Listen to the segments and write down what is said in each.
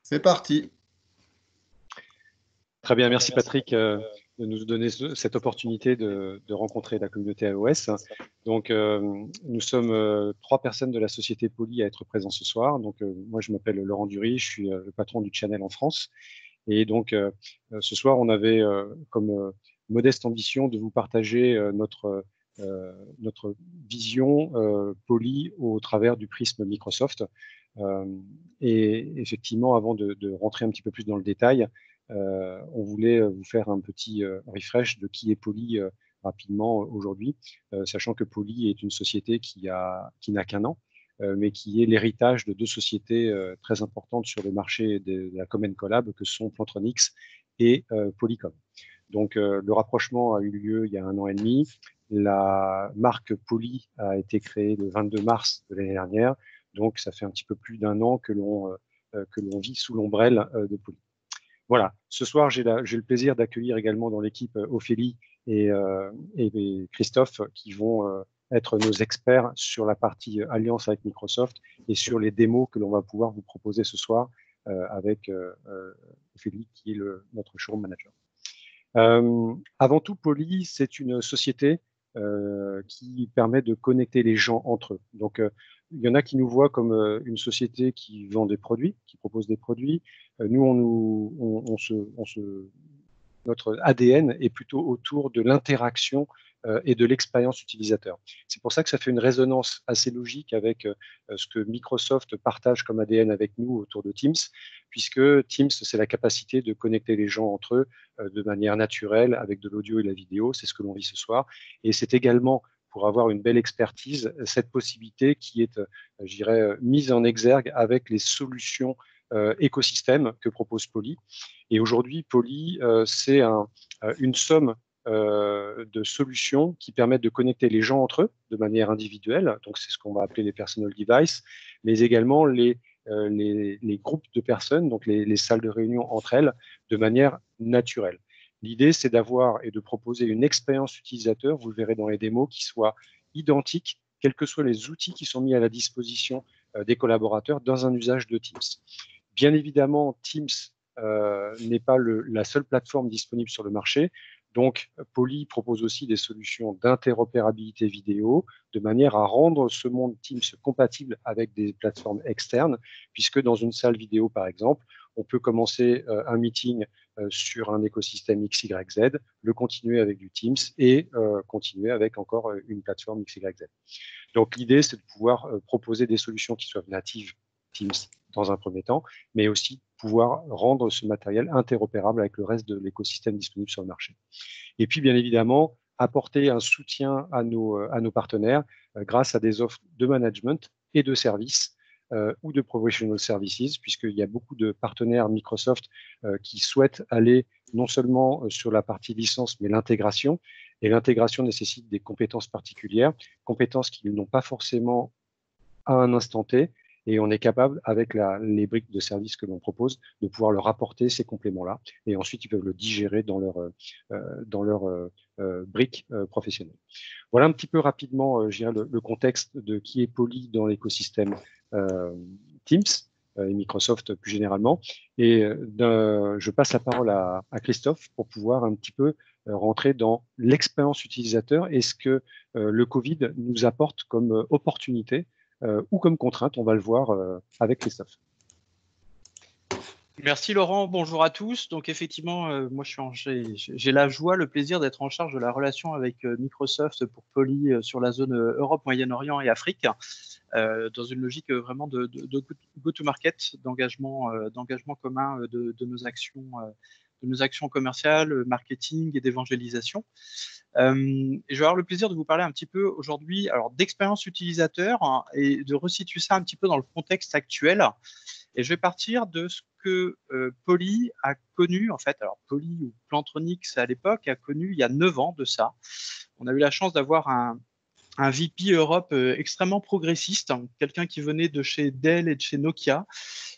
C'est parti. Très bien, merci Patrick de nous donner cette opportunité de rencontrer la communauté AOS. Donc, nous sommes 3 personnes de la société Poly à être présents ce soir. Donc, moi, je m'appelle Laurent Dury, je suis le patron du channel en France. Et donc, ce soir, on avait comme modeste ambition de vous partager notre vision Poly au travers du prisme Microsoft. Et effectivement, avant de rentrer un petit peu plus dans le détail, on voulait vous faire un petit refresh de qui est Poly rapidement aujourd'hui, sachant que Poly est une société qui n'a qu'un an, mais qui est l'héritage de 2 sociétés très importantes sur le marché de la Com & Collab, que sont Plantronics et Polycom. Donc, le rapprochement a eu lieu il y a 1 an et demi. La marque Poly a été créée le 22 mars de l'année dernière. Donc, ça fait un petit peu plus d'1 an que l'on vit sous l'ombrelle de Poly. Voilà. Ce soir, j'ai le plaisir d'accueillir également dans l'équipe Ophélie et Christophe qui vont être nos experts sur la partie alliance avec Microsoft et sur les démos que l'on va pouvoir vous proposer ce soir avec Ophélie qui est notre showroom manager. Avant tout, Poly, c'est une société qui permet de connecter les gens entre eux. Donc, il y en a qui nous voient comme une société qui vend des produits, qui propose des produits. Nous, notre ADN est plutôt autour de l'interaction et de l'expérience utilisateur. C'est pour ça que ça fait une résonance assez logique avec ce que Microsoft partage comme ADN avec nous autour de Teams, puisque Teams, c'est la capacité de connecter les gens entre eux de manière naturelle avec de l'audio et la vidéo. C'est ce que l'on vit ce soir. Et c'est également, pour avoir une belle expertise, cette possibilité qui est, je dirais, mise en exergue avec les solutions écosystème que propose Poly. Et aujourd'hui, Poly, c'est une somme de solutions qui permettent de connecter les gens entre eux de manière individuelle. Donc, c'est ce qu'on va appeler les personal devices, mais également les groupes de personnes, donc les salles de réunion entre elles, de manière naturelle. L'idée, c'est d'avoir et de proposer une expérience utilisateur, vous le verrez dans les démos, qui soit identique, quels que soient les outils qui sont mis à la disposition des collaborateurs dans un usage de Teams. Bien évidemment, Teams n'est pas la seule plateforme disponible sur le marché. Donc, Poly propose aussi des solutions d'interopérabilité vidéo de manière à rendre ce monde Teams compatible avec des plateformes externes, puisque dans une salle vidéo, par exemple, on peut commencer un meeting sur un écosystème XYZ, le continuer avec du Teams et continuer avec encore une plateforme XYZ. Donc, l'idée, c'est de pouvoir proposer des solutions qui soient natives Teams dans un premier temps, mais aussi pouvoir rendre ce matériel interopérable avec le reste de l'écosystème disponible sur le marché. Et puis, bien évidemment, apporter un soutien à nos partenaires grâce à des offres de management et de services ou de professional services, puisqu'il y a beaucoup de partenaires Microsoft qui souhaitent aller non seulement sur la partie licence, mais l'intégration. Et l'intégration nécessite des compétences particulières, compétences qu'ils n'ont pas forcément à un instant T, et on est capable, avec les briques de services que l'on propose, de pouvoir leur apporter ces compléments-là, et ensuite ils peuvent le digérer dans leur briques professionnelles. Voilà un petit peu rapidement, je dirais, le contexte de qui est Poly dans l'écosystème Teams et Microsoft plus généralement. Et je passe la parole à Christophe pour pouvoir un petit peu rentrer dans l'expérience utilisateur et ce que le Covid nous apporte comme opportunité ou comme contrainte, on va le voir avec Christophe. Merci Laurent, bonjour à tous. Donc effectivement, moi j'ai la joie, le plaisir d'être en charge de la relation avec Microsoft pour Poly sur la zone Europe, Moyen-Orient et Afrique, dans une logique vraiment de go-to-market, d'engagement commun de nos actions commerciales, marketing et d'évangélisation. Et je vais avoir le plaisir de vous parler un petit peu aujourd'hui d'expérience utilisateur et de resituer ça un petit peu dans le contexte actuel. Et je vais partir de ce que Poly a connu, en fait, alors Poly ou Plantronics à l'époque a connu il y a 9 ans de ça. On a eu la chance d'avoir un VP Europe extrêmement progressiste, quelqu'un qui venait de chez Dell et de chez Nokia,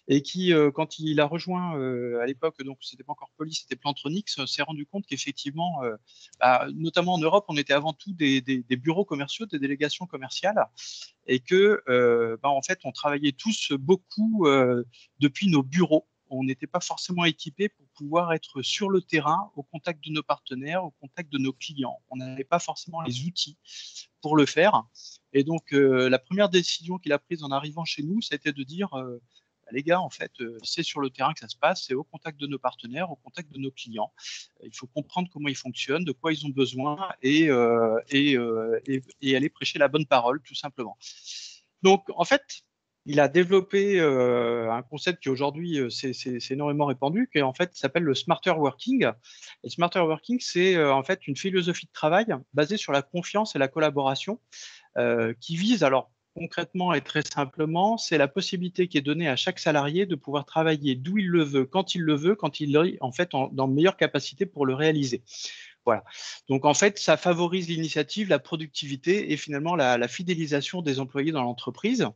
et qui, quand il a rejoint à l'époque, donc c'était pas encore Poly, c'était Plantronics, s'est rendu compte qu'effectivement, notamment en Europe, on était avant tout des bureaux commerciaux, des délégations commerciales, et que en fait, on travaillait tous beaucoup depuis nos bureaux. on n'était pas forcément équipé pour pouvoir être sur le terrain, au contact de nos partenaires, au contact de nos clients. On n'avait pas forcément les outils pour le faire. Et donc, la première décision qu'il a prise en arrivant chez nous, c'était de dire, les gars, en fait, c'est sur le terrain que ça se passe, c'est au contact de nos partenaires, au contact de nos clients. Il faut comprendre comment ils fonctionnent, de quoi ils ont besoin et aller prêcher la bonne parole, tout simplement. Donc, en fait, il a développé un concept qui aujourd'hui c'est énormément répandu, qui en fait s'appelle le Smarter Working. Et Smarter Working, c'est en fait une philosophie de travail basée sur la confiance et la collaboration, qui vise alors concrètement et très simplement, c'est la possibilité qui est donnée à chaque salarié de pouvoir travailler d'où il le veut, quand il est en fait dans de meilleures capacités pour le réaliser. Voilà. Donc en fait, ça favorise l'initiative, la productivité et finalement la fidélisation des employés dans l'entreprise.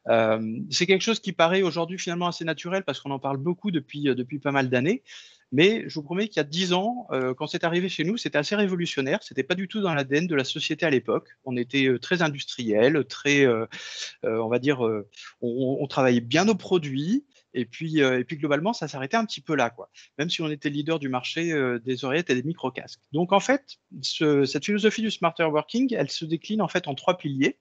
C'est quelque chose qui paraît aujourd'hui finalement assez naturel parce qu'on en parle beaucoup depuis pas mal d'années. Mais je vous promets qu'il y a 10 ans, quand c'est arrivé chez nous, c'était assez révolutionnaire. C'était pas du tout dans l'ADN de la société à l'époque. On était très industriel, très, on va dire, on travaillait bien nos produits. Et puis globalement, ça s'arrêtait un petit peu là, quoi. Même si on était leader du marché des oreillettes et des micro-casques. Donc en fait, cette philosophie du smarter working, elle se décline en fait en 3 piliers.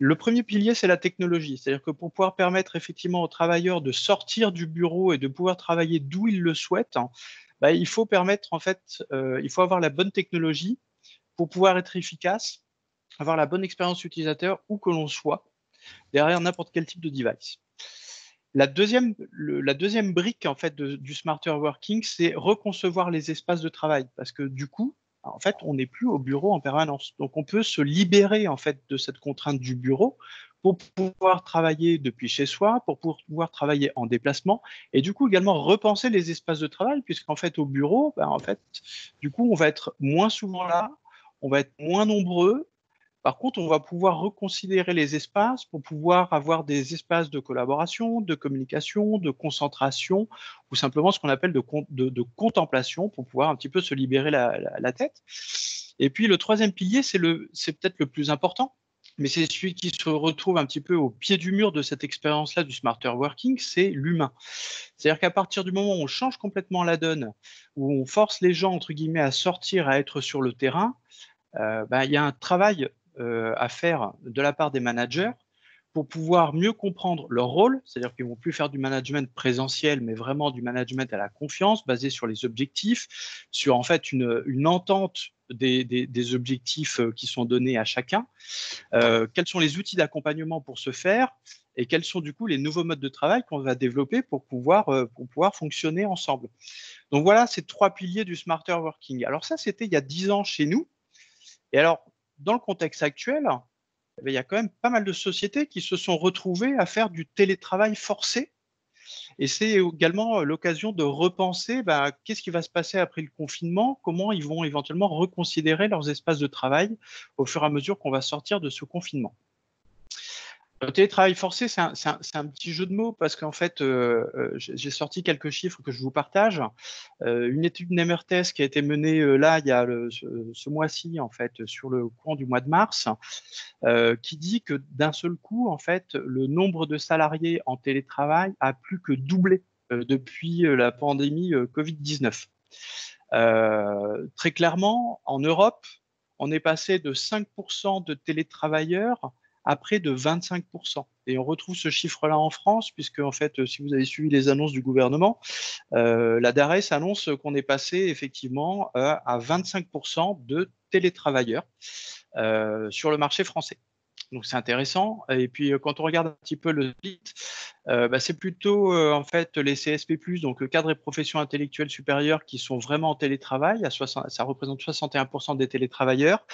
Le premier pilier, c'est la technologie. C'est-à-dire que pour pouvoir permettre effectivement aux travailleurs de sortir du bureau et de pouvoir travailler d'où ils le souhaitent, bah, il faut permettre, en fait, il faut avoir la bonne technologie pour pouvoir être efficace, avoir la bonne expérience utilisateur où que l'on soit, derrière n'importe quel type de device. La deuxième brique en fait du smarter working, c'est reconcevoir les espaces de travail parce que du coup, en fait, on n'est plus au bureau en permanence. Donc, on peut se libérer en fait de cette contrainte du bureau pour pouvoir travailler depuis chez soi, pour pouvoir travailler en déplacement et du coup également repenser les espaces de travail puisqu'en fait au bureau, ben, en fait, du coup, on va être moins souvent là, on va être moins nombreux. Par contre, on va pouvoir reconsidérer les espaces pour pouvoir avoir des espaces de collaboration, de communication, de concentration, ou simplement ce qu'on appelle de contemplation pour pouvoir un petit peu se libérer la tête. Et puis le troisième pilier, c'est peut-être le plus important, mais c'est celui qui se retrouve un petit peu au pied du mur de cette expérience-là du smarter working, c'est l'humain. C'est-à-dire qu'à partir du moment où on change complètement la donne, où on force les gens, entre guillemets, à sortir, à être sur le terrain, ben, il y a un travail à faire de la part des managers pour pouvoir mieux comprendre leur rôle, c'est-à-dire qu'ils ne vont plus faire du management présentiel, mais vraiment du management à la confiance, basé sur les objectifs, sur en fait une entente des objectifs qui sont donnés à chacun, quels sont les outils d'accompagnement pour ce faire, et quels sont du coup les nouveaux modes de travail qu'on va développer pour pouvoir fonctionner ensemble. Donc voilà ces 3 piliers du smarter working. Alors ça, c'était il y a 10 ans chez nous. Et alors, dans le contexte actuel, il y a quand même pas mal de sociétés qui se sont retrouvées à faire du télétravail forcé. Et c'est également l'occasion de repenser qu'est-ce qui va se passer après le confinement, comment ils vont éventuellement reconsidérer leurs espaces de travail au fur et à mesure qu'on va sortir de ce confinement. Le télétravail forcé, c'est un petit jeu de mots parce qu'en fait, j'ai sorti quelques chiffres que je vous partage. Une étude NEMERTES qui a été menée là, il y a ce mois-ci, en fait, sur le courant du mois de mars, qui dit que d'un seul coup, en fait, le nombre de salariés en télétravail a plus que doublé depuis la pandémie Covid-19. Très clairement, en Europe, on est passé de 5% de télétravailleurs à près de 25%. Et on retrouve ce chiffre-là en France, puisque en fait, si vous avez suivi les annonces du gouvernement, la DARES annonce qu'on est passé effectivement à 25% de télétravailleurs sur le marché français. Donc c'est intéressant. Et puis quand on regarde un petit peu le split, c'est plutôt en fait les CSP+, donc cadres et professions intellectuelles supérieures qui sont vraiment en télétravail. Ça représente 61% des télétravailleurs.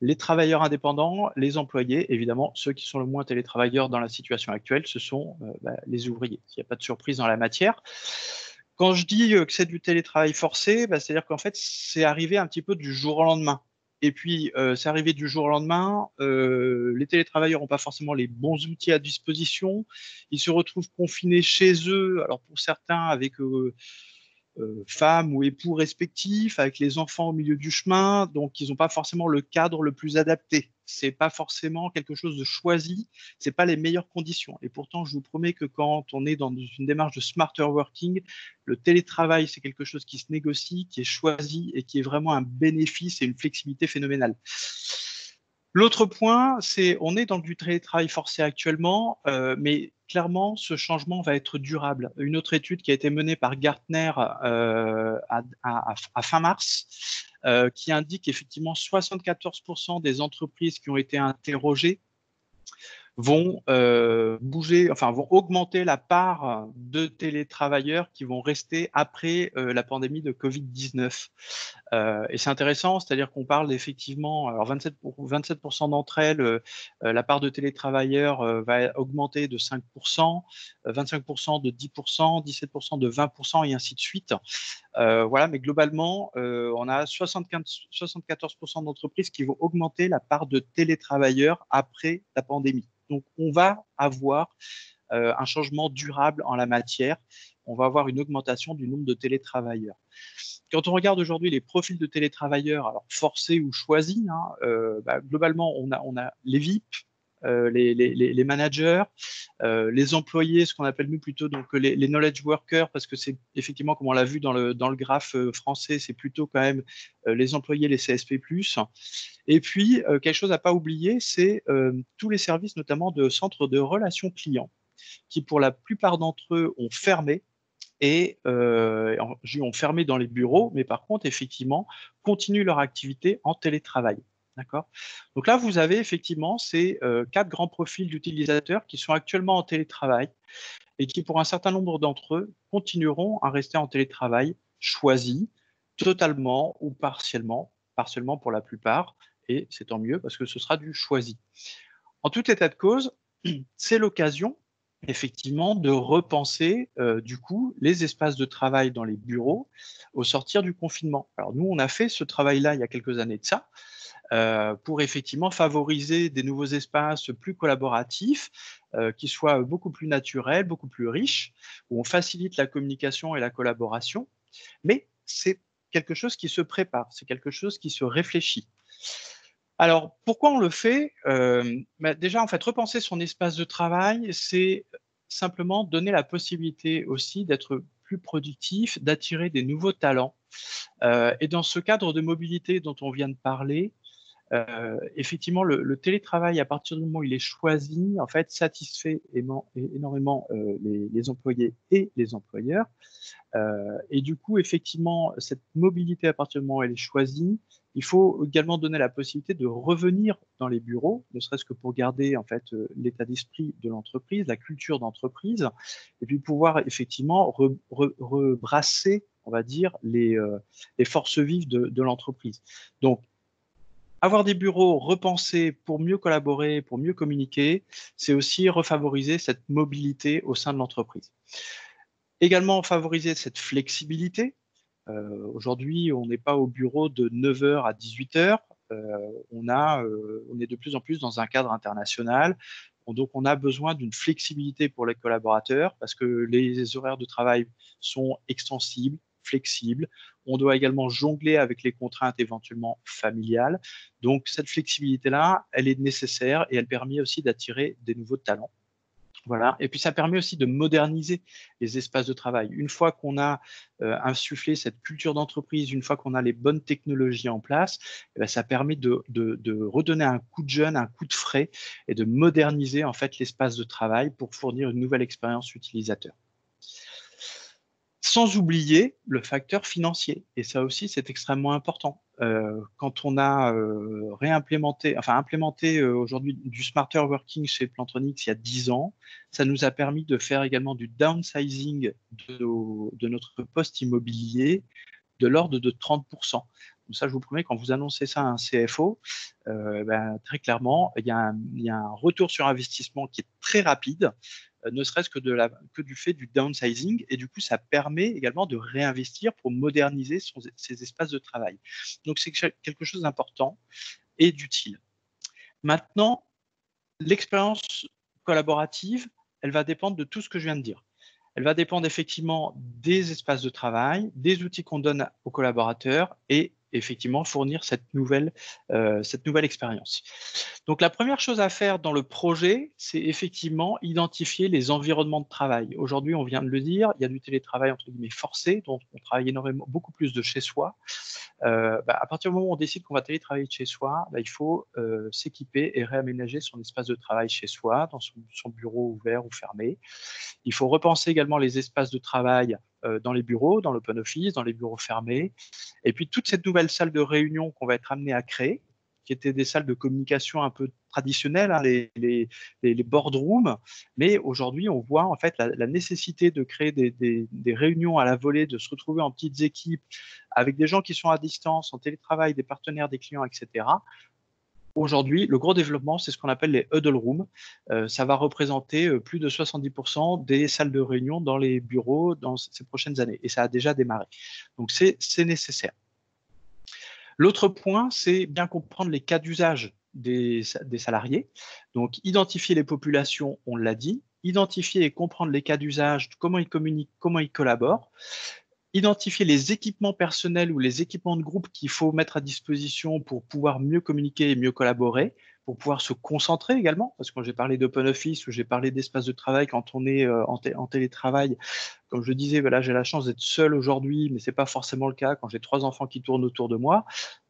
Les travailleurs indépendants, les employés, évidemment, ceux qui sont le moins télétravailleurs dans la situation actuelle, ce sont les ouvriers. Il n'y a pas de surprise dans la matière. Quand je dis que c'est du télétravail forcé, c'est-à-dire qu'en fait, c'est arrivé un petit peu du jour au lendemain. Et puis, c'est arrivé du jour au lendemain. Les télétravailleurs n'ont pas forcément les bons outils à disposition. Ils se retrouvent confinés chez eux. Alors, pour certains, avec femmes ou époux respectifs, avec les enfants au milieu du chemin, donc ils n'ont pas forcément le cadre le plus adapté. C'est pas forcément quelque chose de choisi, c'est pas les meilleures conditions. Et pourtant, je vous promets que quand on est dans une démarche de smarter working, le télétravail, c'est quelque chose qui se négocie, qui est choisi et qui est vraiment un bénéfice et une flexibilité phénoménale. L'autre point, c'est on est dans du télétravail forcé actuellement, mais clairement, ce changement va être durable. Une autre étude qui a été menée par Gartner à fin mars, qui indique effectivement 74% des entreprises qui ont été interrogées vont bouger, enfin vont augmenter la part de télétravailleurs qui vont rester après la pandémie de Covid-19. Et c'est intéressant, c'est-à-dire qu'on parle effectivement, alors 27% d'entre elles, la part de télétravailleurs va augmenter de 5%, 25% de 10%, 17% de 20% et ainsi de suite. Voilà, mais globalement, on a 74% d'entreprises qui vont augmenter la part de télétravailleurs après la pandémie. Donc, on va avoir un changement durable en la matière. On va avoir une augmentation du nombre de télétravailleurs. Quand on regarde aujourd'hui les profils de télétravailleurs, alors forcés ou choisis, globalement, on a les VIP, les managers, les employés, ce qu'on appelle nous plutôt donc les knowledge workers, parce que c'est effectivement, comme on l'a vu dans le graphe français, c'est plutôt quand même les employés, les CSP+. Et puis, quelque chose à pas oublier, c'est tous les services, notamment de centres de relations clients, qui pour la plupart d'entre eux ont fermé et ont fermé dans les bureaux, mais par contre, effectivement, continuent leur activité en télétravail. D'accord. Donc là, vous avez effectivement ces 4 grands profils d'utilisateurs qui sont actuellement en télétravail et qui, pour un certain nombre d'entre eux, continueront à rester en télétravail choisi, totalement ou partiellement pour la plupart, et c'est tant mieux parce que ce sera du choisi. En tout état de cause, c'est l'occasion effectivement de repenser du coup les espaces de travail dans les bureaux au sortir du confinement. Alors nous, on a fait ce travail-là il y a quelques années de ça, pour effectivement favoriser des nouveaux espaces plus collaboratifs, qui soient beaucoup plus naturels, beaucoup plus riches, où on facilite la communication et la collaboration, mais c'est quelque chose qui se prépare, c'est quelque chose qui se réfléchit. Alors, pourquoi on le fait? Déjà, en fait, repenser son espace de travail, c'est simplement donner la possibilité aussi d'être plus productif, d'attirer des nouveaux talents. Et dans ce cadre de mobilité dont on vient de parler, effectivement, le télétravail, à partir du moment où il est choisi, en fait, satisfait énormément les employés et les employeurs. Et du coup, effectivement, cette mobilité, à partir du moment où elle est choisie, il faut également donner la possibilité de revenir dans les bureaux, ne serait-ce que pour garder en fait l'état d'esprit de l'entreprise, la culture d'entreprise, et puis pouvoir effectivement rebrasser, on va dire, les forces vives de l'entreprise. Donc, avoir des bureaux repensés pour mieux collaborer, pour mieux communiquer, c'est aussi refavoriser cette mobilité au sein de l'entreprise. Également favoriser cette flexibilité. Aujourd'hui, on n'est pas au bureau de 9h à 18h. On est de plus en plus dans un cadre international. Donc, on a besoin d'une flexibilité pour les collaborateurs parce que les horaires de travail sont extensibles, flexibles. On doit également jongler avec les contraintes éventuellement familiales. Donc, cette flexibilité-là, elle est nécessaire et elle permet aussi d'attirer des nouveaux talents. Voilà. Et puis ça permet aussi de moderniser les espaces de travail. Une fois qu'on a insufflé cette culture d'entreprise, une fois qu'on a les bonnes technologies en place, eh bien, ça permet de redonner un coup de jeune, un coup de frais et de moderniser en fait l'espace de travail pour fournir une nouvelle expérience utilisateur. Sans oublier le facteur financier. Et ça aussi, c'est extrêmement important. Quand on a implémenté aujourd'hui du smarter working chez Plantronics il y a 10 ans, ça nous a permis de faire également du downsizing de notre poste immobilier de l'ordre de 30%. Donc ça, je vous promets, quand vous annoncez ça à un CFO, très clairement, il y a un retour sur investissement qui est très rapide, ne serait-ce que du fait du downsizing. Et du coup, ça permet également de réinvestir pour moderniser ses espaces de travail. Donc, c'est quelque chose d'important et d'utile. Maintenant, l'expérience collaborative, elle va dépendre de tout ce que je viens de dire. Elle va dépendre effectivement des espaces de travail, des outils qu'on donne aux collaborateurs et effectivement fournir cette nouvelle expérience. Donc la première chose à faire dans le projet, c'est effectivement identifier les environnements de travail. Aujourd'hui, on vient de le dire, il y a du télétravail entre guillemets forcé, donc on travaille énormément, beaucoup plus de chez soi. À partir du moment où on décide qu'on va télétravailler de chez soi, il faut s'équiper et réaménager son espace de travail chez soi, dans son bureau ouvert ou fermé. Il faut repenser également les espaces de travail dans les bureaux, dans l'open office, dans les bureaux fermés. Et puis, toute cette nouvelle salle de réunion qu'on va être amené à créer, qui étaient des salles de communication un peu traditionnelles, hein, les boardrooms. Mais aujourd'hui, on voit en fait la nécessité de créer des réunions à la volée, de se retrouver en petites équipes avec des gens qui sont à distance, en télétravail, des partenaires, des clients, etc. Aujourd'hui, le gros développement, c'est ce qu'on appelle les huddle rooms. Ça va représenter plus de 70% des salles de réunion dans les bureaux dans ces prochaines années. Et ça a déjà démarré. Donc, c'est nécessaire. L'autre point, c'est bien comprendre les cas d'usage des salariés. Donc, identifier les populations, on l'a dit. Identifier et comprendre les cas d'usage, comment ils communiquent, comment ils collaborent. Identifier les équipements personnels ou les équipements de groupe qu'il faut mettre à disposition pour pouvoir mieux communiquer et mieux collaborer, pour pouvoir se concentrer également, parce que quand j'ai parlé d'open office ou j'ai parlé d'espace de travail quand on est en télétravail, comme je disais, voilà, j'ai la chance d'être seul aujourd'hui, mais ce n'est pas forcément le cas quand j'ai 3 enfants qui tournent autour de moi.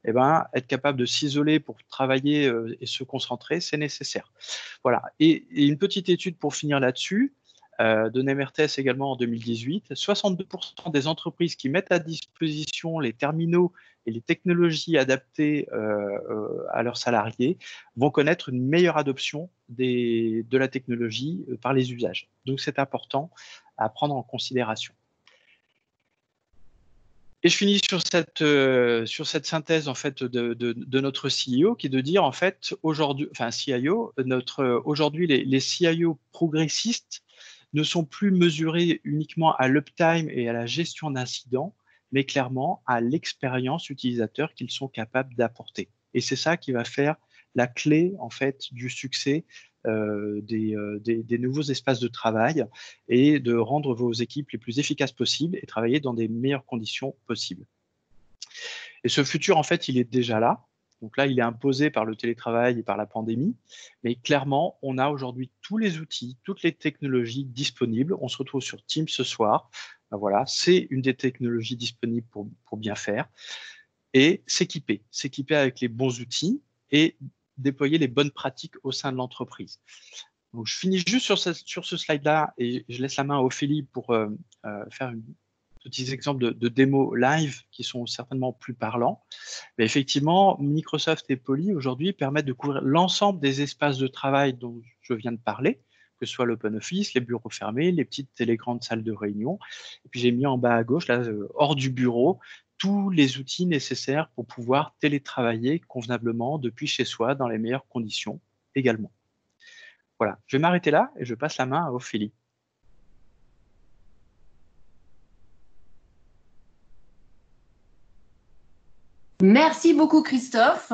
Être capable de s'isoler pour travailler et se concentrer, c'est nécessaire. Voilà. Et une petite étude pour finir là-dessus, de Nemertes également en 2018, 62% des entreprises qui mettent à disposition les terminaux et les technologies adaptées à leurs salariés vont connaître une meilleure adoption de la technologie par les usages. Donc, c'est important à prendre en considération. Et je finis sur cette synthèse en fait de notre CIO, qui est de dire en fait aujourd'hui, enfin CIO, aujourd'hui les CIO progressistes ne sont plus mesurés uniquement à l'uptime et à la gestion d'incidents, mais clairement à l'expérience utilisateur qu'ils sont capables d'apporter. Et c'est ça qui va faire la clé en fait du succès des nouveaux espaces de travail et de rendre vos équipes les plus efficaces possibles et travailler dans des meilleures conditions possibles. Et ce futur, en fait, il est déjà là. Donc là, il est imposé par le télétravail et par la pandémie. Mais clairement, on a aujourd'hui tous les outils, toutes les technologies disponibles. On se retrouve sur Teams ce soir. Ben voilà, c'est une des technologies disponibles pour bien faire. Et s'équiper avec les bons outils et déployer les bonnes pratiques au sein de l'entreprise. Donc, je finis juste sur ce slide-là et je laisse la main à Ophélie pour faire un petit exemple de démo live qui sont certainement plus parlants. Mais effectivement, Microsoft et Poly aujourd'hui permettent de couvrir l'ensemble des espaces de travail dont je viens de parler, que ce soit l'open office, les bureaux fermés, les petites et les grandes salles de réunion. Et puis j'ai mis en bas à gauche, là, hors du bureau, tous les outils nécessaires pour pouvoir télétravailler convenablement depuis chez soi dans les meilleures conditions également. Voilà, je vais m'arrêter là et je passe la main à Ophélie. Merci beaucoup Christophe.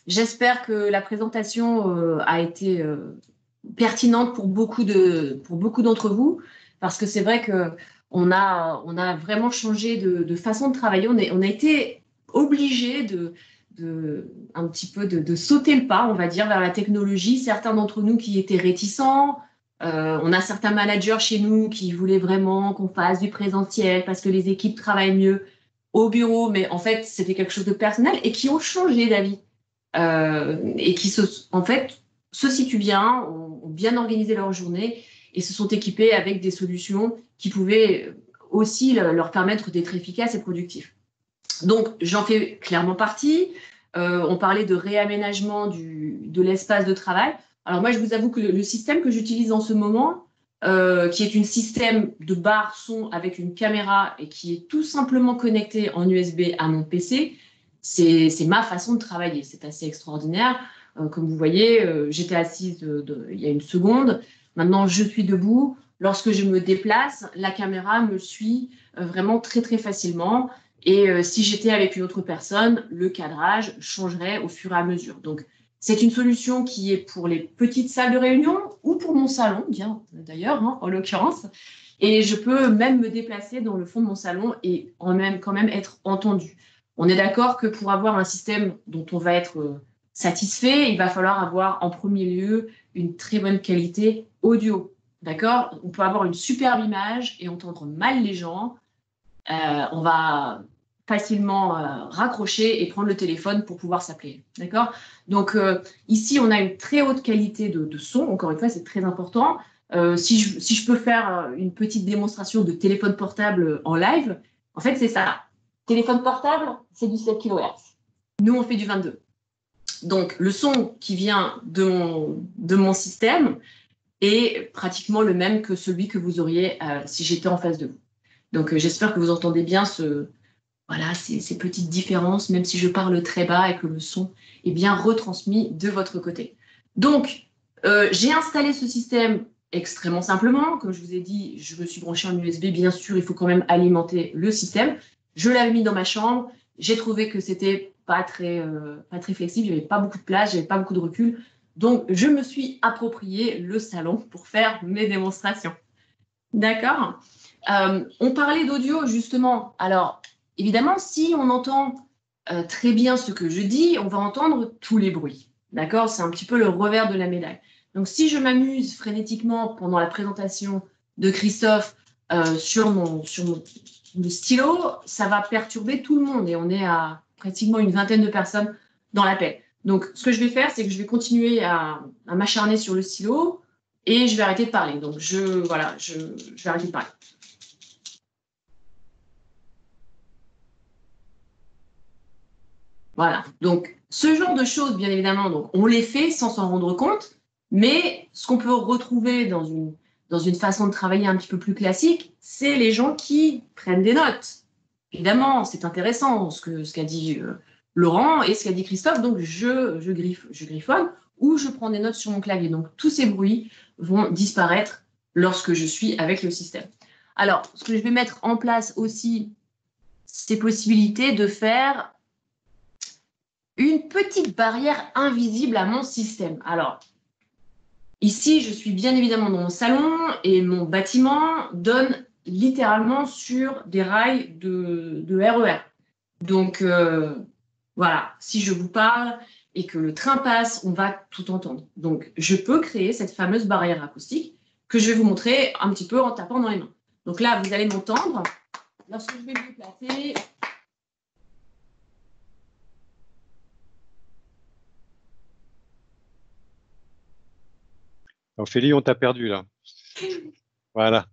J'espère que la présentation a été pertinente pour beaucoup d'entre vous, parce que c'est vrai qu'on a vraiment changé de façon de travailler. On a été obligé un petit peu de sauter le pas, on va dire, vers la technologie. Certains d'entre nous qui étaient réticents. On a certains managers chez nous qui voulaient vraiment qu'on fasse du présentiel parce que les équipes travaillent mieux au bureau, mais en fait, c'était quelque chose de personnel et qui ont changé d'avis et qui, en fait, se situent bien, ont bien organisé leur journée et se sont équipés avec des solutions qui pouvaient aussi leur permettre d'être efficaces et productifs. Donc, j'en fais clairement partie. On parlait de réaménagement de l'espace de travail. Alors moi, je vous avoue que le système que j'utilise en ce moment, qui est un système de barre son avec une caméra et qui est tout simplement connecté en USB à mon PC, c'est ma façon de travailler. C'est assez extraordinaire. Comme vous voyez, j'étais assise il y a une seconde. Maintenant, je suis debout. Lorsque je me déplace, la caméra me suit vraiment très, très facilement. Et si j'étais avec une autre personne, le cadrage changerait au fur et à mesure. Donc, c'est une solution qui est pour les petites salles de réunion ou pour mon salon, d'ailleurs, hein, en l'occurrence. Et je peux même me déplacer dans le fond de mon salon et quand même être entendue. On est d'accord que pour avoir un système dont on va être satisfait, il va falloir avoir en premier lieu une très bonne qualité audio. D'accord? On peut avoir une superbe image et entendre mal les gens. On va facilement raccrocher et prendre le téléphone pour pouvoir s'appeler. D'accord? Donc, ici, on a une très haute qualité de son. Encore une fois, c'est très important. Si je peux faire une petite démonstration de téléphone portable en live, en fait, c'est ça. Téléphone portable, c'est du 7 kHz. Nous, on fait du 22. Donc, le son qui vient de mon système est pratiquement le même que celui que vous auriez si j'étais en face de vous. Donc, j'espère que vous entendez bien ces petites différences, même si je parle très bas et que le son est bien retransmis de votre côté. Donc, j'ai installé ce système extrêmement simplement. Comme je vous ai dit, je me suis branché en USB. Bien sûr, il faut quand même alimenter le système. Je l'avais mis dans ma chambre. J'ai trouvé que c'était pas très flexible. Il n'y avait pas beaucoup de place, j'avais pas beaucoup de recul. Donc, je me suis approprié le salon pour faire mes démonstrations. D'accord? On parlait d'audio, justement. Alors, évidemment, si on entend très bien ce que je dis, on va entendre tous les bruits. D'accord? C'est un petit peu le revers de la médaille. Donc, si je m'amuse frénétiquement pendant la présentation de Christophe sur le stylo, ça va perturber tout le monde. Et on est à pratiquement une vingtaine de personnes dans l'appel. Donc, ce que je vais faire, c'est que je vais continuer à m'acharner sur le stylo et je vais arrêter de parler. Donc, je vais arrêter de parler. Voilà. Donc, ce genre de choses, bien évidemment, donc, on les fait sans s'en rendre compte, mais ce qu'on peut retrouver dans une façon de travailler un petit peu plus classique, c'est les gens qui prennent des notes. Évidemment, c'est intéressant ce qu'a dit Laurent et ce qu'a dit Christophe, donc je griffonne ou je prends des notes sur mon clavier. Donc, tous ces bruits vont disparaître lorsque je suis avec le système. Alors, ce que je vais mettre en place aussi, c'est possibilités de faire une petite barrière invisible à mon système. Alors, ici, je suis bien évidemment dans mon salon et mon bâtiment donne littéralement sur des rails de RER. Donc, voilà, si je vous parle et que le train passe, on va tout entendre. Donc, je peux créer cette fameuse barrière acoustique que je vais vous montrer un petit peu en tapant dans les mains. Donc là, vous allez m'entendre. Lorsque je vais me déplacer, Ophélie, on t'a perdu là. Voilà.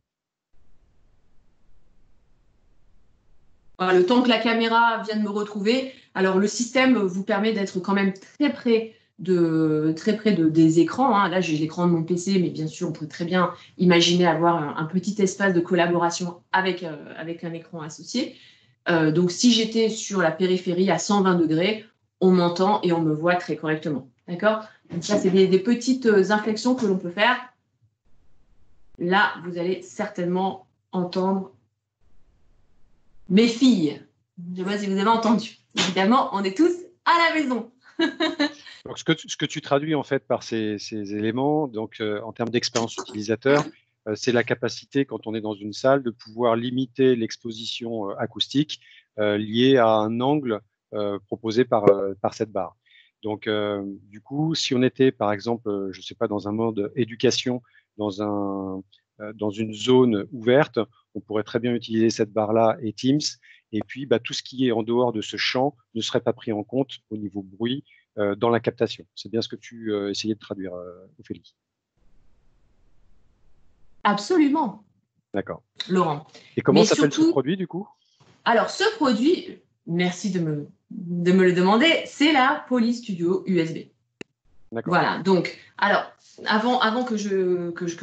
le temps que la caméra vienne me retrouver. Alors, le système vous permet d'être quand même très près des écrans. Hein. Là, j'ai l'écran de mon PC, mais bien sûr, on peut très bien imaginer avoir un petit espace de collaboration avec un écran associé. Donc, si j'étais sur la périphérie à 120 degrés, on m'entend et on me voit très correctement. D'accord? Donc, ça, c'est des petites inflexions que l'on peut faire. Là, vous allez certainement entendre mes filles. Je ne sais pas si vous avez entendu. Évidemment, on est tous à la maison. Donc, ce que tu traduis en fait par ces éléments, donc en termes d'expérience utilisateur, c'est la capacité, quand on est dans une salle, de pouvoir limiter l'exposition acoustique liée à un angle proposé par cette barre. Donc, du coup, si on était, par exemple, je ne sais pas, dans un mode éducation, dans une zone ouverte, on pourrait très bien utiliser cette barre-là et Teams. Et puis, tout ce qui est en dehors de ce champ ne serait pas pris en compte au niveau bruit dans la captation. C'est bien ce que tu essayais de traduire, Ophélie. Absolument. D'accord. Laurent. Et comment s'appelle ce produit, du coup? Alors, ce produit, merci de me le demander, c'est la Poly Studio USB. D'accord. Voilà. Donc, alors, avant que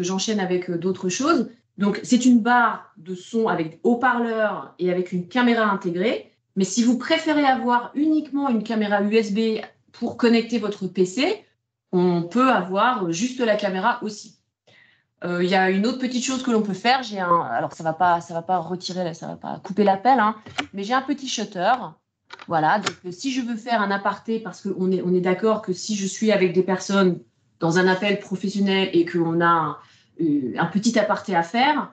j'enchaîne avec d'autres choses, donc c'est une barre de son avec haut-parleur et avec une caméra intégrée. Mais si vous préférez avoir uniquement une caméra USB pour connecter votre PC, on peut avoir juste la caméra aussi. Il y a une autre petite chose que l'on peut faire. Alors ça va pas retirer, ça va pas couper l'appel, hein, mais j'ai un petit shutter. Voilà. Donc si je veux faire un aparté, parce qu'on est d'accord que si je suis avec des personnes dans un appel professionnel et qu'on a un petit aparté à faire,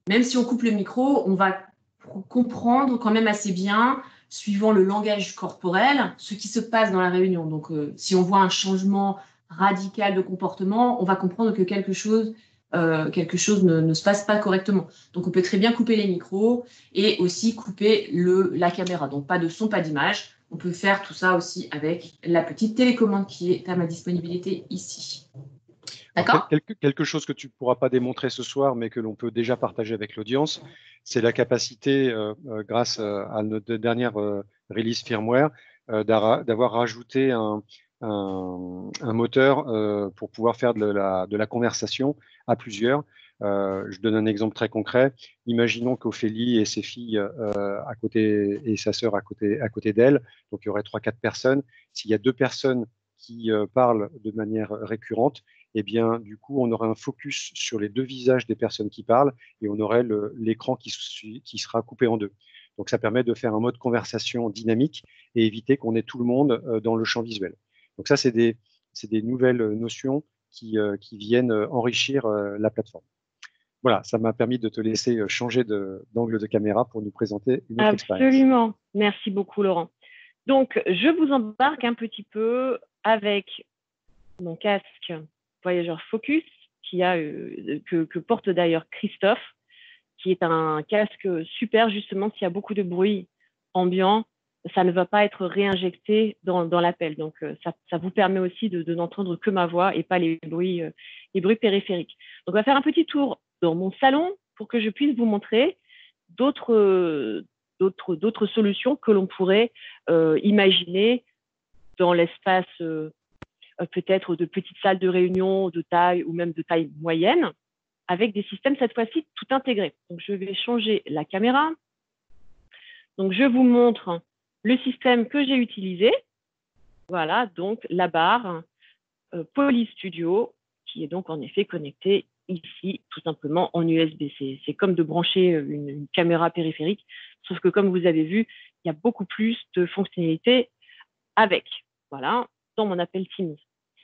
même si on coupe le micro, on va comprendre quand même assez bien, suivant le langage corporel, ce qui se passe dans la réunion. Donc, si on voit un changement radical de comportement, on va comprendre que quelque chose ne se passe pas correctement. Donc, on peut très bien couper les micros et aussi couper la caméra. Donc, pas de son, pas d'image. On peut faire tout ça aussi avec la petite télécommande qui est à ma disponibilité ici. D'accord ? Quelque chose que tu ne pourras pas démontrer ce soir, mais que l'on peut déjà partager avec l'audience, c'est la capacité, grâce à notre dernière release firmware, d'avoir rajouté un moteur pour pouvoir faire de la conversation à plusieurs. Je donne un exemple très concret. Imaginons qu'Ophélie et ses filles à côté et sa sœur à côté d'elle, donc il y aurait 3-4 personnes. S'il y a 2 personnes qui parlent de manière récurrente, eh bien, du coup, on aurait un focus sur les 2 visages des personnes qui parlent et on aurait l'écran qui sera coupé en 2. Donc, ça permet de faire un mode conversation dynamique et éviter qu'on ait tout le monde dans le champ visuel. Donc, ça, c'est des nouvelles notions qui viennent enrichir la plateforme. Voilà, ça m'a permis de te laisser changer d'angle de caméra pour nous présenter une autre expérience. Absolument. Merci beaucoup, Laurent. Donc, je vous embarque un petit peu avec mon casque Voyageur Focus que porte d'ailleurs Christophe, qui est un casque super, justement, s'il y a beaucoup de bruit ambiant, ça ne va pas être réinjecté dans l'appel. Donc, ça vous permet aussi de n'entendre que ma voix et pas les bruits périphériques. Donc, on va faire un petit tour dans mon salon pour que je puisse vous montrer d'autres solutions que l'on pourrait imaginer dans l'espace peut-être de petites salles de réunion de taille ou même de taille moyenne, avec des systèmes cette fois-ci tout intégrés. Donc, je vais changer la caméra. Donc, je vous montre le système que j'ai utilisé. Voilà, donc la barre Poly Studio, qui est donc en effet connectée ici, tout simplement en USB-C. C'est comme de brancher une caméra périphérique, sauf que comme vous avez vu, il y a beaucoup plus de fonctionnalités avec. Voilà, dans mon appel Teams.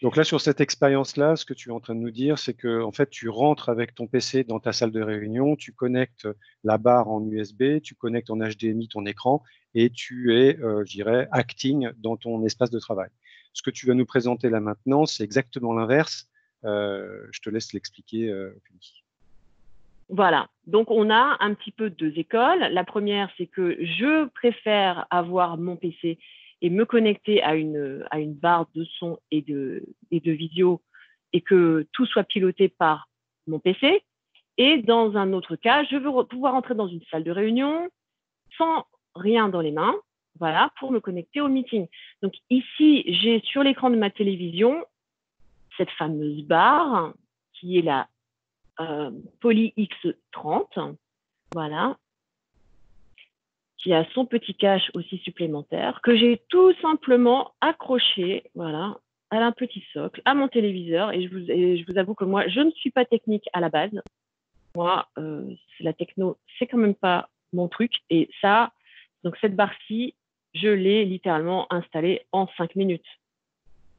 Donc là, sur cette expérience-là, ce que tu es en train de nous dire, c'est que en fait, tu rentres avec ton PC dans ta salle de réunion, tu connectes la barre en USB, tu connectes en HDMI ton écran et tu es, je dirais, acting dans ton espace de travail. Ce que tu vas nous présenter là maintenant, c'est exactement l'inverse. Je te laisse l'expliquer, Ophélie. Voilà, donc on a un petit peu 2 écoles. La première, c'est que je préfère avoir mon PC et me connecter à une barre de son et de vidéo et que tout soit piloté par mon PC. Et dans un autre cas, je veux pouvoir entrer dans une salle de réunion sans rien dans les mains, voilà, pour me connecter au meeting. Donc ici, j'ai sur l'écran de ma télévision cette fameuse barre qui est la Poly X30, voilà, qui a son petit cache aussi supplémentaire, que j'ai tout simplement accroché, voilà, à un petit socle, à mon téléviseur. Et je vous avoue que moi, je ne suis pas technique à la base. Moi, la techno, c'est quand même pas mon truc. Et ça, donc cette barre-ci, je l'ai littéralement installée en 5 minutes.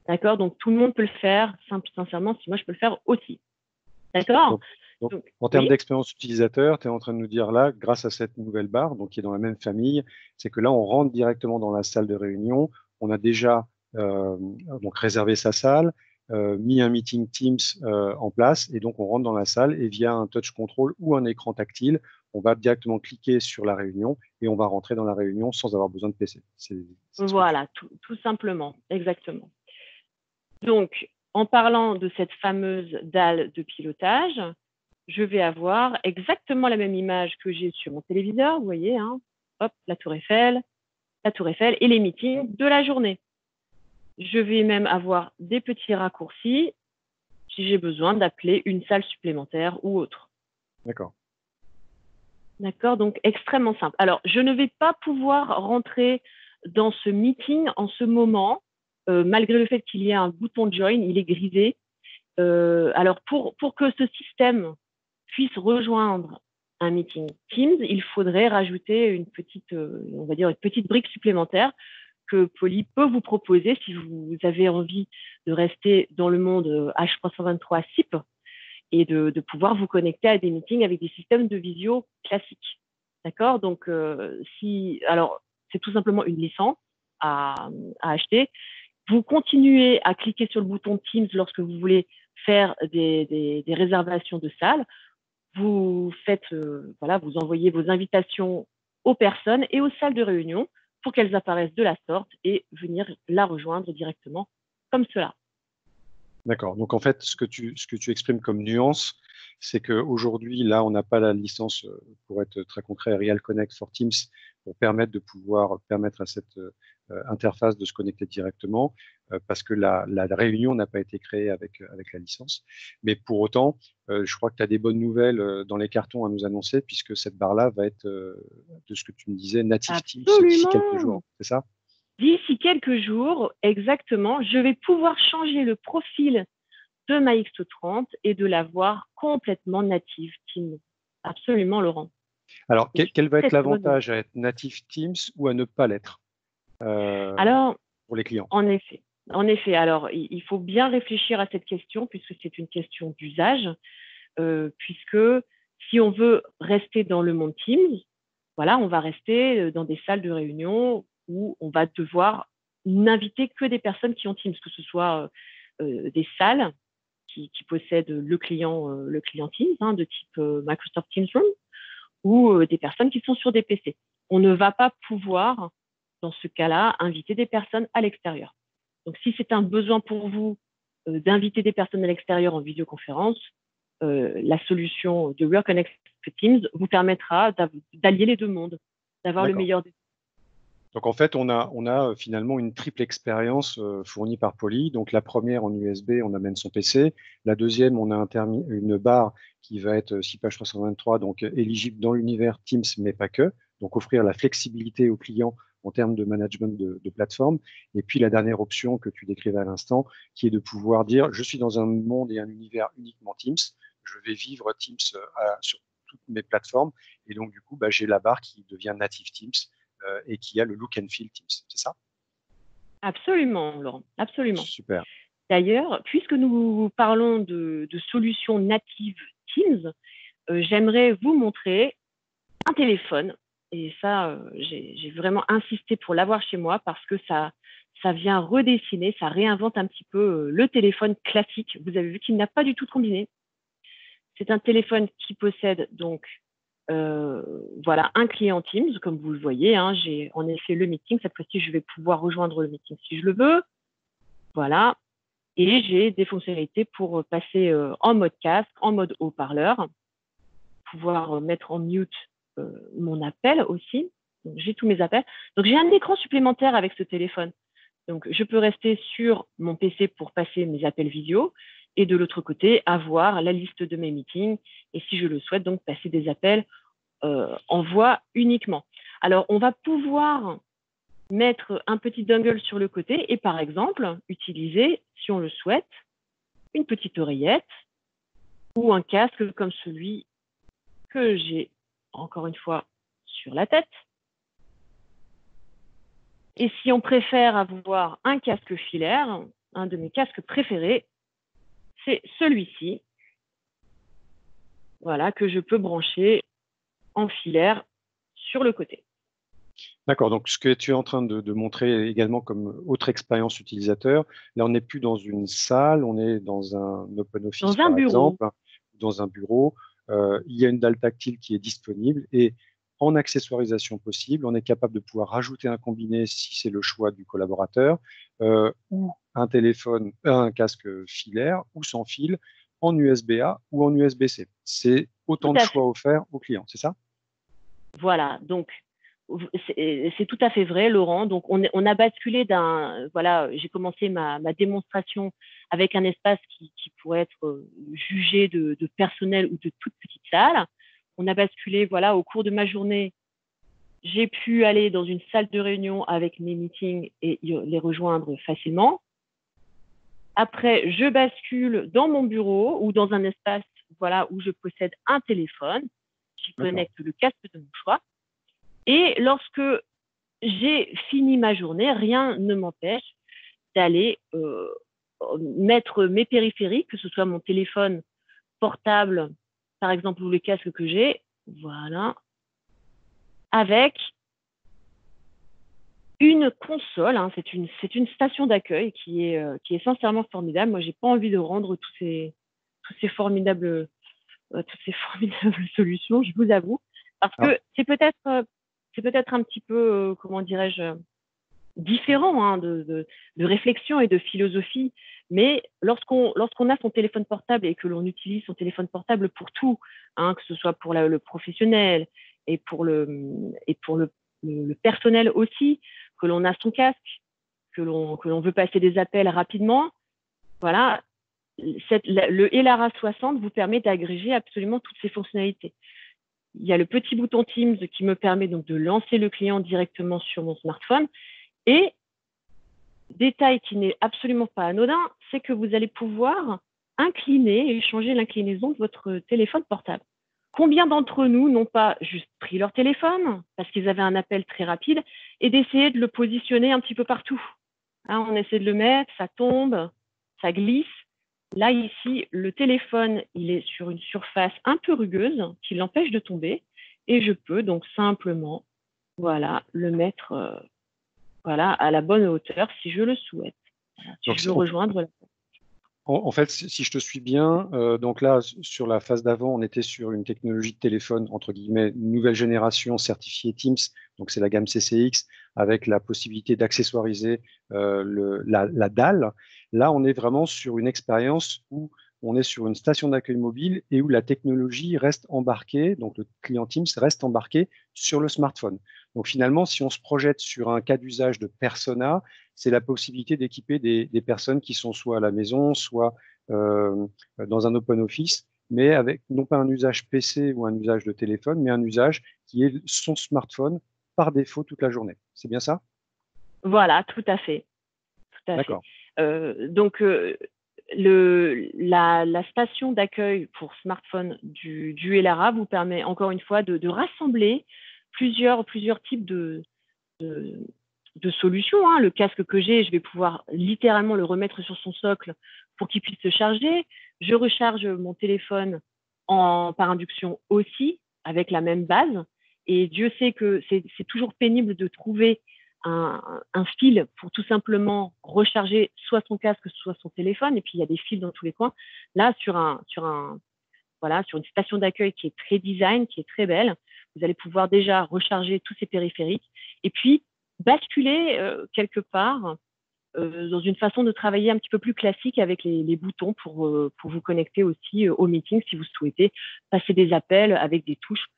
D'accord? Donc, tout le monde peut le faire, sincèrement, si moi, je peux le faire aussi. D'accord? Donc, en termes d'expérience utilisateur, tu es en train de nous dire là, grâce à cette nouvelle barre, donc qui est dans la même famille, c'est que là, on rentre directement dans la salle de réunion. On a déjà donc réservé sa salle, mis un meeting Teams en place, et donc on rentre dans la salle et via un touch control ou un écran tactile, on va directement cliquer sur la réunion et on va rentrer dans la réunion sans avoir besoin de PC. Voilà, tout simplement, exactement. Donc, en parlant de cette fameuse dalle de pilotage, je vais avoir exactement la même image que j'ai sur mon téléviseur, vous voyez, hein, hop, la Tour Eiffel et les meetings de la journée. Je vais même avoir des petits raccourcis si j'ai besoin d'appeler une salle supplémentaire ou autre. D'accord. D'accord, donc extrêmement simple. Alors, je ne vais pas pouvoir rentrer dans ce meeting en ce moment, malgré le fait qu'il y ait un bouton join, il est grisé. Alors, pour que ce système puisse rejoindre un meeting Teams, il faudrait rajouter une petite, on va dire une petite brique supplémentaire que Poly peut vous proposer si vous avez envie de rester dans le monde H323 SIP. et de pouvoir vous connecter à des meetings avec des systèmes de visio classiques. D'accord? Donc, alors, c'est tout simplement une licence à acheter. Vous continuez à cliquer sur le bouton Teams lorsque vous voulez faire des réservations de salles. Vous faites, vous envoyez vos invitations aux personnes et aux salles de réunion pour qu'elles apparaissent de la sorte et venir la rejoindre directement comme cela. D'accord. Donc en fait, ce que tu exprimes comme nuance, c'est qu'aujourd'hui, là, on n'a pas la licence, pour être très concret, Real Connect for Teams, pour permettre à cette interface de se connecter directement, parce que la réunion n'a pas été créée avec la licence. Mais pour autant, je crois que tu as des bonnes nouvelles dans les cartons à nous annoncer, puisque cette barre-là va être, de ce que tu me disais, native Teams d'ici quelques jours. C'est ça? D'ici quelques jours, exactement, je vais pouvoir changer le profil de ma X30 et de l'avoir complètement native Teams. Absolument, Laurent. Alors, quel va être l'avantage à être native Teams ou à ne pas l'être pour les clients? En effet. Alors, il faut bien réfléchir à cette question puisque c'est une question d'usage, puisque si on veut rester dans le monde Teams, voilà, on va rester dans des salles de réunion où on va devoir n'inviter que des personnes qui ont Teams, que ce soit des salles qui possèdent le client Teams, de type Microsoft Teams Room, ou des personnes qui sont sur des PC. On ne va pas pouvoir, dans ce cas-là, inviter des personnes à l'extérieur. Donc, si c'est un besoin pour vous d'inviter des personnes à l'extérieur en vidéoconférence, la solution de Real Connect Teams vous permettra d'allier les deux mondes, d'avoir le meilleur des deux. Donc en fait, on a finalement une triple expérience fournie par Poly. Donc la première en USB, on amène son PC. La deuxième, on a une barre qui va être 6 pages 323, donc éligible dans l'univers Teams, mais pas que. Donc offrir la flexibilité aux clients en termes de management de plateforme. Et puis la dernière option que tu décrivais à l'instant, qui est de pouvoir dire, je suis dans un monde et un univers uniquement Teams. Je vais vivre Teams sur toutes mes plateformes. Et donc du coup, j'ai la barre qui devient native Teams. Et qui a le look and feel Teams, c'est ça? Absolument, Laurent, absolument. Super. D'ailleurs, puisque nous parlons de solutions natives Teams, j'aimerais vous montrer un téléphone. Et ça, j'ai vraiment insisté pour l'avoir chez moi parce que ça vient redessiner, ça réinvente un petit peu le téléphone classique. Vous avez vu qu'il n'a pas du tout de combiné. C'est un téléphone qui possède donc un client Teams, comme vous le voyez. J'ai en effet le meeting. Cette fois-ci, je vais pouvoir rejoindre le meeting si je le veux. Voilà. Et j'ai des fonctionnalités pour passer en mode casque, en mode haut-parleur, pouvoir mettre en mute mon appel aussi. J'ai tous mes appels. Donc, j'ai un écran supplémentaire avec ce téléphone. Donc, je peux rester sur mon PC pour passer mes appels vidéo et de l'autre côté, avoir la liste de mes meetings et si je le souhaite, donc passer des appels en voix uniquement. Alors, on va pouvoir mettre un petit dongle sur le côté et par exemple, utiliser, si on le souhaite, une petite oreillette ou un casque comme celui que j'ai encore une fois sur la tête. Et si on préfère avoir un casque filaire, un de mes casques préférés, c'est celui-ci, voilà, que je peux brancher en filaire sur le côté. D'accord, donc ce que tu es en train de montrer également comme autre expérience utilisateur, là on n'est plus dans une salle, on est dans un open office par exemple, dans un bureau, il y a une dalle tactile qui est disponible et en accessoirisation possible, on est capable de pouvoir rajouter un combiné si c'est le choix du collaborateur, ou un téléphone, un casque filaire ou sans fil en USB-A ou en USB-C. C'est autant de choix offerts aux clients, c'est ça? Voilà, donc c'est tout à fait vrai, Laurent. Donc, on a basculé j'ai commencé ma démonstration avec un espace qui pourrait être jugé de personnel ou de toute petite salle. On a basculé, au cours de ma journée, j'ai pu aller dans une salle de réunion avec mes meetings et les rejoindre facilement. Après, je bascule dans mon bureau ou dans un espace, où je possède un téléphone. J'y connecte le casque de mon choix. Et lorsque j'ai fini ma journée, rien ne m'empêche d'aller mettre mes périphériques, que ce soit mon téléphone portable, par exemple, ou les casques que j'ai, voilà, avec une console, hein, c'est une station d'accueil qui est sincèrement formidable. Moi, j'ai pas envie de rendre toutes ces formidables solutions, je vous avoue, parce que c'est peut-être un petit peu, comment dirais-je, différent, hein, de réflexion et de philosophie. Mais lorsqu'on a son téléphone portable et que l'on utilise son téléphone portable pour tout, hein, que ce soit pour le professionnel et pour le personnel aussi, que l'on a son casque, que l'on veut passer des appels rapidement, voilà, le Elara 60 vous permet d'agréger absolument toutes ces fonctionnalités. Il y a le petit bouton Teams qui me permet donc de lancer le client directement sur mon smartphone. Et détail qui n'est absolument pas anodin, c'est que vous allez pouvoir incliner et changer l'inclinaison de votre téléphone portable. Combien d'entre nous n'ont pas juste pris leur téléphone parce qu'ils avaient un appel très rapide et d'essayer de le positionner un petit peu partout, hein, on essaie de le mettre, ça tombe, ça glisse. Là, ici, le téléphone, il est sur une surface un peu rugueuse qui l'empêche de tomber et je peux donc simplement, voilà, le mettre voilà, à la bonne hauteur si je le souhaite. Voilà, si je veux rejoindre la... En fait, si je te suis bien, donc là, sur la phase d'avant, on était sur une technologie de téléphone, entre guillemets, nouvelle génération certifiée Teams, donc c'est la gamme CCX, avec la possibilité d'accessoiriser la dalle. Là, on est vraiment sur une expérience où on est sur une station d'accueil mobile et où la technologie reste embarquée, donc le client Teams reste embarqué sur le smartphone. Donc finalement, si on se projette sur un cas d'usage de persona, c'est la possibilité d'équiper des personnes qui sont soit à la maison, soit dans un open office, mais avec non pas un usage PC ou un usage de téléphone, mais un usage qui est son smartphone par défaut toute la journée. C'est bien ça? Voilà, tout à fait. Tout à fait. Donc, la station d'accueil pour smartphone du Elara vous permet encore une fois de rassembler plusieurs types de solutions, hein. Le casque que j'ai, je vais pouvoir littéralement le remettre sur son socle pour qu'il puisse se charger. Je recharge mon téléphone par induction aussi, avec la même base. Et Dieu sait que c'est toujours pénible de trouver un fil pour tout simplement recharger soit son casque, soit son téléphone. Et puis, il y a des fils dans tous les coins. Là, sur une station d'accueil qui est très design, qui est très belle, vous allez pouvoir déjà recharger tous ces périphériques et puis basculer quelque part dans une façon de travailler un petit peu plus classique avec les boutons pour vous connecter aussi au meeting si vous souhaitez passer des appels avec des touches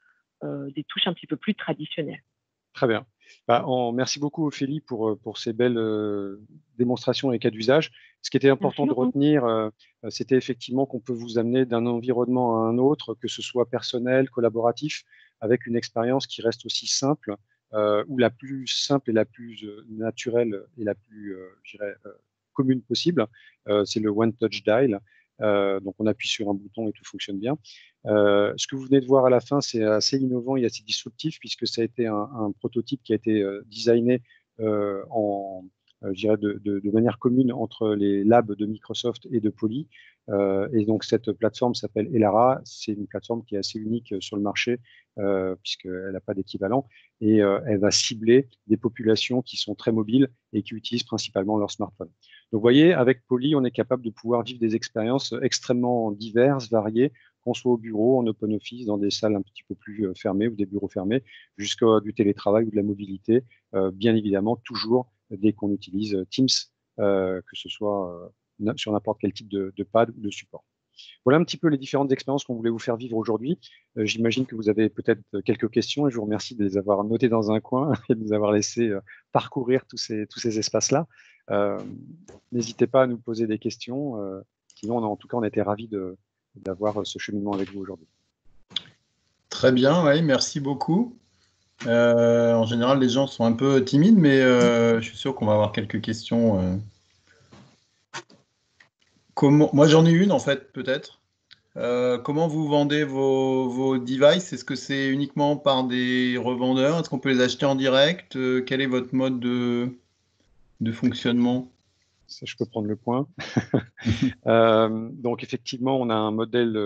un petit peu plus traditionnelles. Très bien. Merci beaucoup Ophélie pour ces belles démonstrations et cas d'usage. Ce qui était important de retenir, c'était effectivement qu'on peut vous amener d'un environnement à un autre, que ce soit personnel, collaboratif, avec une expérience qui reste aussi simple, ou la plus simple et la plus naturelle et la plus, je dirais, commune possible. C'est le One Touch Dial. Donc on appuie sur un bouton et tout fonctionne bien. Ce que vous venez de voir à la fin, c'est assez innovant et assez disruptif puisque ça a été un prototype qui a été designé je dirais de manière commune entre les labs de Microsoft et de Poly. Et donc cette plateforme s'appelle Elara. C'est une plateforme qui est assez unique sur le marché puisqu'elle n'a pas d'équivalent et elle va cibler des populations qui sont très mobiles et qui utilisent principalement leur smartphone. Donc vous voyez, avec Poly, on est capable de pouvoir vivre des expériences extrêmement diverses, variées, qu'on soit au bureau, en open office, dans des salles un petit peu plus fermées ou des bureaux fermés, jusqu'à du télétravail ou de la mobilité, bien évidemment, toujours dès qu'on utilise Teams, que ce soit sur n'importe quel type de pad ou de support. Voilà un petit peu les différentes expériences qu'on voulait vous faire vivre aujourd'hui. J'imagine que vous avez peut-être quelques questions et je vous remercie de les avoir notées dans un coin et de nous avoir laissé parcourir tous ces espaces-là. N'hésitez pas à nous poser des questions. Sinon, en tout cas, on était ravis d'avoir ce cheminement avec vous aujourd'hui. Très bien, oui, merci beaucoup. En général, les gens sont un peu timides, mais je suis sûr qu'on va avoir quelques questions. Moi, j'en ai une, en fait, peut-être. Comment vous vendez vos devices? Est-ce que c'est uniquement par des revendeurs? Est-ce qu'on peut les acheter en direct? Quel est votre mode de fonctionnement? Ça, je peux prendre le point. Donc, effectivement, on a un modèle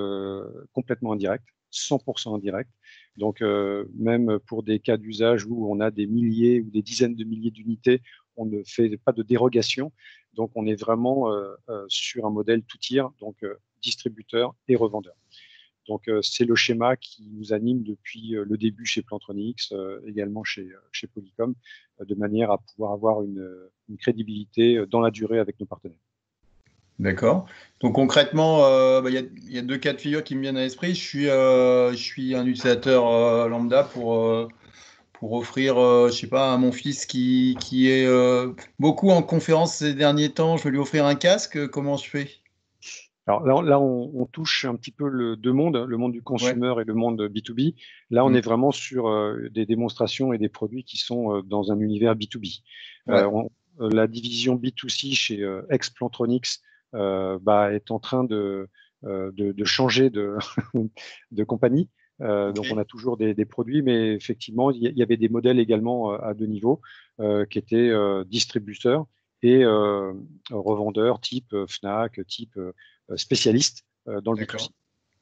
complètement indirect, 100% indirect. Donc, même pour des cas d'usage où on a des milliers ou des dizaines de milliers d'unités, on ne fait pas de dérogation. Donc, on est vraiment sur un modèle tout tir, donc distributeur et revendeur. Donc, c'est le schéma qui nous anime depuis le début chez Plantronics, également chez Polycom, de manière à pouvoir avoir une crédibilité dans la durée avec nos partenaires. D'accord. Donc concrètement, il y a deux cas de figure qui me viennent à l'esprit. Je suis un utilisateur lambda pour offrir, je sais pas, à mon fils qui est beaucoup en conférence ces derniers temps, je vais lui offrir un casque. Comment je fais? Alors là, on touche un petit peu deux mondes, le monde du consumer et le monde B2B. Là, on est vraiment sur des démonstrations et des produits qui sont dans un univers B2B. La division B2C chez ex-Plantronics est en train de changer de compagnie. Donc, on a toujours des produits, mais effectivement, il y avait des modèles également à deux niveaux qui étaient distributeurs et revendeurs type Fnac, type spécialiste dans le B2C.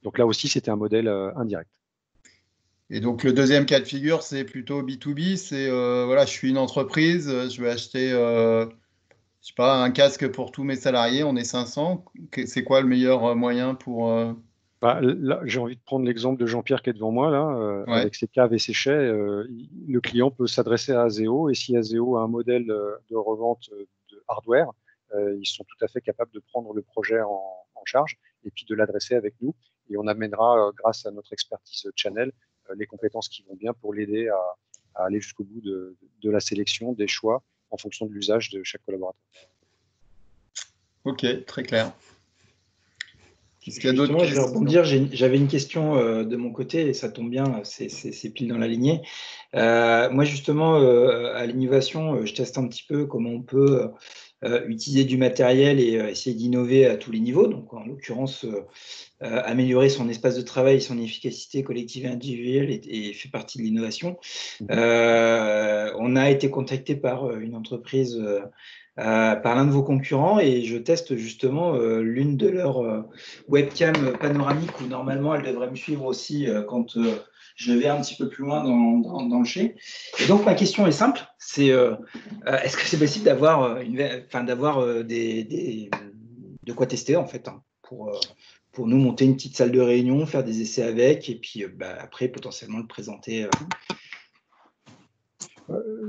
Donc là aussi, c'était un modèle indirect. Et donc, le deuxième cas de figure, c'est plutôt B2B. C'est, voilà, je suis une entreprise, je vais acheter, je sais pas, un casque pour tous mes salariés, on est 500. C'est quoi le meilleur moyen pour… Là, j'ai envie de prendre l'exemple de Jean-Pierre qui est devant moi, là, avec ses caves et ses chais. Le client peut s'adresser à Azeo, et si Azeo a un modèle de revente de hardware, ils sont tout à fait capables de prendre le projet en charge et puis de l'adresser avec nous. Et on amènera, grâce à notre expertise channel, les compétences qui vont bien pour l'aider à aller jusqu'au bout de la sélection, des choix, en fonction de l'usage de chaque collaborateur. Ok, très clair. Justement, je vais rebondir. J'avais une question de mon côté et ça tombe bien, c'est pile dans la lignée. Moi, justement, à l'innovation, je teste un petit peu comment on peut utiliser du matériel et essayer d'innover à tous les niveaux. Donc, en l'occurrence, améliorer son espace de travail, son efficacité collective et individuelle et fait partie de l'innovation. On a été contacté par une entreprise, par l'un de vos concurrents, et je teste justement l'une de leurs webcam panoramique où normalement elle devrait me suivre aussi quand je vais un petit peu plus loin dans le chez. Et donc ma question est simple, c'est est-ce que c'est possible d'avoir de quoi tester en fait, hein, pour nous monter une petite salle de réunion, faire des essais avec, et puis après potentiellement le présenter.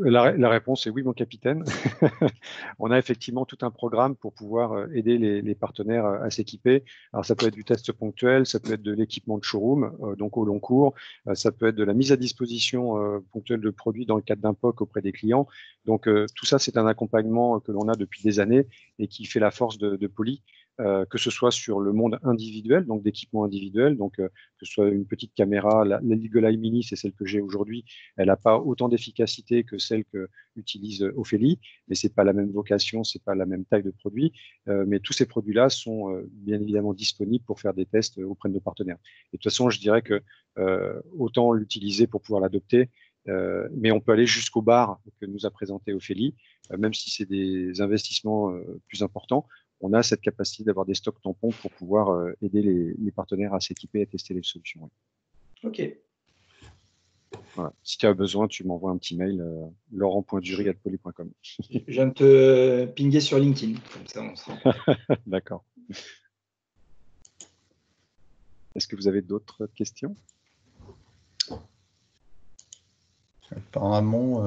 La réponse est oui, mon capitaine. On a effectivement tout un programme pour pouvoir aider les partenaires à s'équiper. Alors, ça peut être du test ponctuel, ça peut être de l'équipement de showroom, donc au long cours, ça peut être de la mise à disposition ponctuelle de produits dans le cadre d'un POC auprès des clients. Donc, tout ça, c'est un accompagnement que l'on a depuis des années et qui fait la force de Poly. Que ce soit sur le monde individuel, donc d'équipement individuel, donc que ce soit une petite caméra, la Eagle Eye Mini, c'est celle que j'ai aujourd'hui, elle n'a pas autant d'efficacité que celle que utilise Ophélie, mais c'est pas la même vocation, c'est pas la même taille de produit, mais tous ces produits-là sont bien évidemment disponibles pour faire des tests auprès de nos partenaires. Et de toute façon, je dirais que autant l'utiliser pour pouvoir l'adopter, mais on peut aller jusqu'au bar que nous a présenté Ophélie, même si c'est des investissements plus importants. On a cette capacité d'avoir des stocks tampons pour pouvoir aider les partenaires à s'équiper et à tester les solutions. Ok. Voilà. Si tu as besoin, tu m'envoies un petit mail, laurent.dury@poly.com. Je viens de te pinguer sur LinkedIn, comme ça on sera. D'accord. Est-ce que vous avez d'autres questions? Apparemment,